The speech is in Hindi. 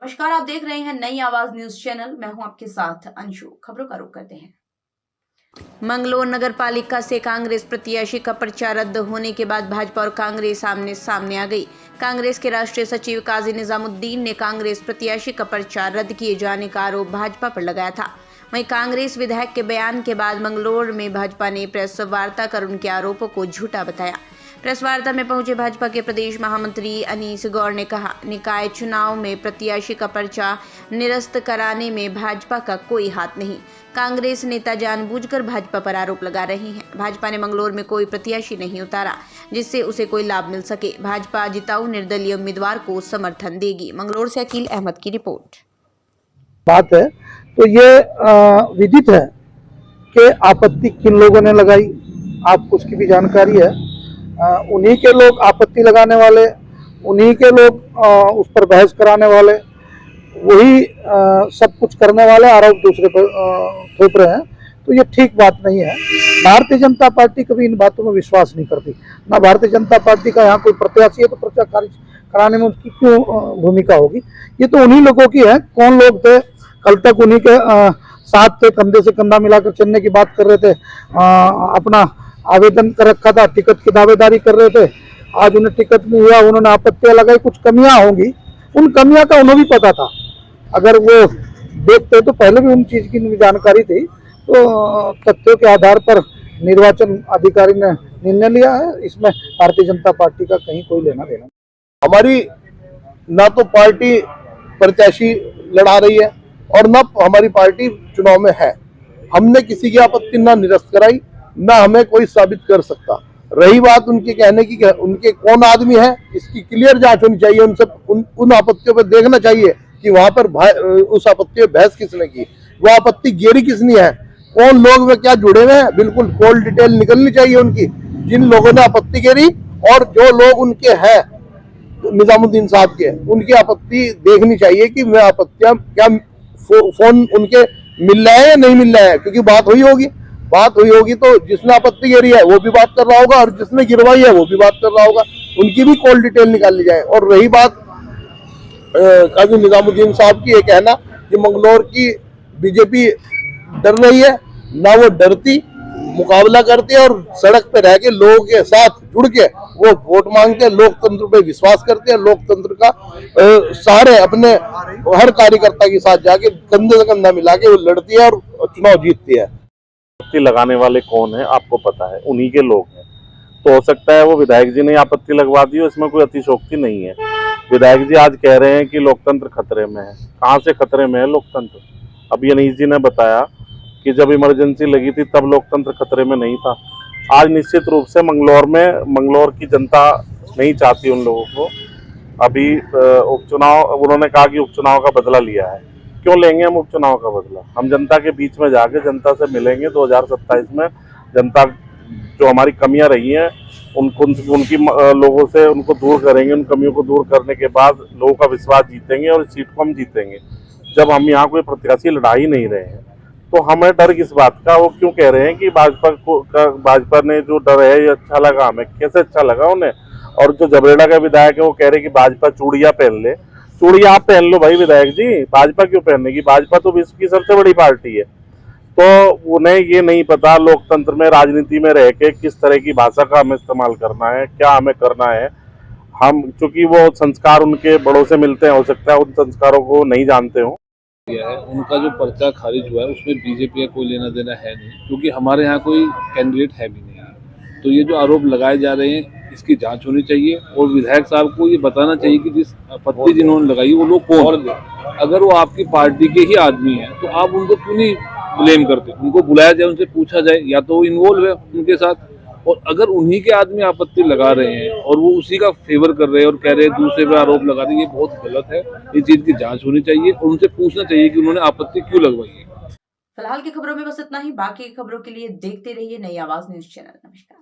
नमस्कार, आप देख रहे हैं नई आवाज न्यूज चैनल। मैं हूं आपके साथ अंशु। खबरों का रुख करते हैं। मंगलौर नगर पालिका से कांग्रेस प्रत्याशी का पर्चा रद्द होने के बाद भाजपा और कांग्रेस आमने सामने आ गई। कांग्रेस के राष्ट्रीय सचिव काजी निजामुद्दीन ने कांग्रेस प्रत्याशी का पर्चा रद्द किए जाने का आरोप भाजपा पर लगाया था। वहीं कांग्रेस विधायक के बयान के बाद मंगलौर में भाजपा ने प्रेस वार्ता कर उनके आरोपों को झूठा बताया। प्रेस वार्ता में पहुंचे भाजपा के प्रदेश महामंत्री अनीस गौर ने कहा, निकाय चुनाव में प्रत्याशी का पर्चा निरस्त कराने में भाजपा का कोई हाथ नहीं। कांग्रेस नेता जानबूझकर भाजपा पर आरोप लगा रही हैं। भाजपा ने मंगलौर में कोई प्रत्याशी नहीं उतारा जिससे उसे कोई लाभ मिल सके। भाजपा जिताऊ निर्दलीय उम्मीदवार को समर्थन देगी। मंगलौर से अकील अहमद की रिपोर्ट। बात है तो ये विदित है कि आपत्ति किन लोगों ने लगाई, आपको उसकी भी जानकारी है। उन्हीं के लोग आपत्ति लगाने वाले, उन्हीं के लोग उस पर बहस कराने वाले, वही सब कुछ करने वाले आरोप दूसरे पर थोप रहे हैं। तो ये ठीक बात नहीं है। भारतीय जनता पार्टी कभी इन बातों में विश्वास नहीं करती। ना भारतीय जनता पार्टी का यहाँ कोई प्रत्याशी है तो पर्चा खारिज कराने में उसकी क्यों भूमिका होगी। ये तो उन्हीं लोगों की है। कौन लोग थे कल तक उन्हीं के साथ थे, कंधे से कंधा मिलाकर चलने की बात कर रहे थे, अपना आवेदन कर रखा था, टिकट की दावेदारी कर रहे थे। आज उन्हें टिकट नहीं हुआ, उन्होंने आपत्तियां लगाई। कुछ कमियां होंगी, उन कमियां का उन्हें भी पता था। अगर वो देखते तो पहले भी उन चीज की जानकारी थी। तो तथ्यों के आधार पर निर्वाचन अधिकारी ने निर्णय लिया है। इसमें भारतीय जनता पार्टी का कहीं कोई लेना देना। हमारी ना तो पार्टी प्रत्याशी लड़ा रही है और ना हमारी पार्टी चुनाव में है। हमने किसी की आपत्ति ना निरस्त कराई, ना हमें कोई साबित कर सकता। रही बात उनके कहने की, उनके कौन आदमी है, इसकी क्लियर जांच होनी चाहिए। उन सब उन आपत्तियों पर देखना चाहिए कि वहां पर उस आपत्ति पर बहस किसने की, वो आपत्ति गेरी किसने है, कौन लोग वे क्या जुड़े हुए हैं। बिल्कुल फुल डिटेल निकलनी चाहिए उनकी, जिन लोगों ने आपत्ति गेरी और जो लोग उनके हैं निजामुद्दीन साहब के, उनकी आपत्ति देखनी चाहिए कि वे आपत्तियां क्या फोन उनके मिल रहे हैं या नहीं मिल रहे हैं। क्योंकि बात हुई होगी तो जिसने आपत्ति गिरी है वो भी बात कर रहा होगा और जिसने गिरवाई है वो भी बात कर रहा होगा। उनकी भी कॉल डिटेल निकाली जाए। और रही बात काजी निजामुद्दीन साहब की, ये कहना कि मंगलौर की बीजेपी डर रही है, ना वो डरती, मुकाबला करती है और सड़क पे रह के लोगों के साथ जुड़ के वो वोट मांगते हैं, लोकतंत्र पे विश्वास करते हैं, लोकतंत्र का सहारे अपने हर कार्यकर्ता के साथ जाके कंधे से कंधा मिला के वो लड़ती है और चुनाव जीतती है। आपत्ति लगाने वाले कौन है आपको पता है, उन्हीं के लोग हैं। तो हो सकता है वो विधायक जी ने आपत्ति लगवा दी हो, इसमें कोई अतिशोक्ति नहीं है। विधायक जी आज कह रहे हैं कि लोकतंत्र खतरे में है। कहाँ से खतरे में है लोकतंत्र? अभी अनीस जी ने बताया कि जब इमरजेंसी लगी थी तब लोकतंत्र खतरे में नहीं था। आज निश्चित रूप से मंगलौर की जनता नहीं चाहती उन लोगों को। अभी उपचुनाव, उन्होंने कहा कि उपचुनाव का बदला लिया है। क्यों लेंगे हम उपचुनाव का बदला? हम जनता के बीच में जाके जनता से मिलेंगे 2027 में। जनता जो हमारी कमियां रही हैं उनकी लोगों से उनको दूर करेंगे। उन कमियों को दूर करने के बाद लोगों का विश्वास जीतेंगे और इस सीट को हम जीतेंगे। जब हम यहाँ कोई प्रत्याशी लड़ा ही नहीं रहे हैं तो हमें डर किस बात का? वो क्यों कह रहे हैं कि भाजपा ने जो डर है ये अच्छा लगा हमें? कैसे अच्छा लगा उन्हें? और जो जबरेड़ा का विधायक है वो कह रहे कि भाजपा चूड़ियां पहन ले। चूड़ियां आप पहन लो भाई विधायक जी, भाजपा क्यों पहनने की? भाजपा तो विश्व की सबसे बड़ी पार्टी है। तो उन्हें ये नहीं पता लोकतंत्र में, राजनीति में रह के किस तरह की भाषा का हमें इस्तेमाल करना है, क्या हमें करना है। हम चूंकि वो संस्कार उनके बड़ों से मिलते हैं, हो सकता है उन संस्कारों को नहीं जानते हो। है उनका जो पर्चा खारिज हुआ है उसमें बीजेपी का कोई लेना देना है नहीं, क्योंकि हमारे यहाँ कोई कैंडिडेट है भी नहीं। तो ये जो आरोप लगाए जा रहे हैं इसकी जांच होनी चाहिए और विधायक साहब को ये बताना चाहिए कि जिस आपत्ति जिन्होंने लगाई वो लोग कौन। अगर वो आपकी पार्टी के ही आदमी हैं तो आप उनको क्यों नहीं ब्लेम करते? उनको बुलाया जाए, उनसे पूछा जाए, या तो वो इन्वॉल्व है उनके साथ। और अगर उन्हीं के आदमी आपत्ति लगा रहे हैं और वो उसी का फेवर कर रहे हैं और कह रहे हैं दूसरे पे आरोप लगा रहे हैं, ये बहुत गलत है। इस चीज की जांच होनी चाहिए और उनसे पूछना चाहिए कि उन्होंने आपत्ति क्यों लगवाई है। फिलहाल की खबरों में बस इतना ही। बाकी खबरों के लिए देखते रहिए नई आवाज न्यूज चैनल। नमस्कार।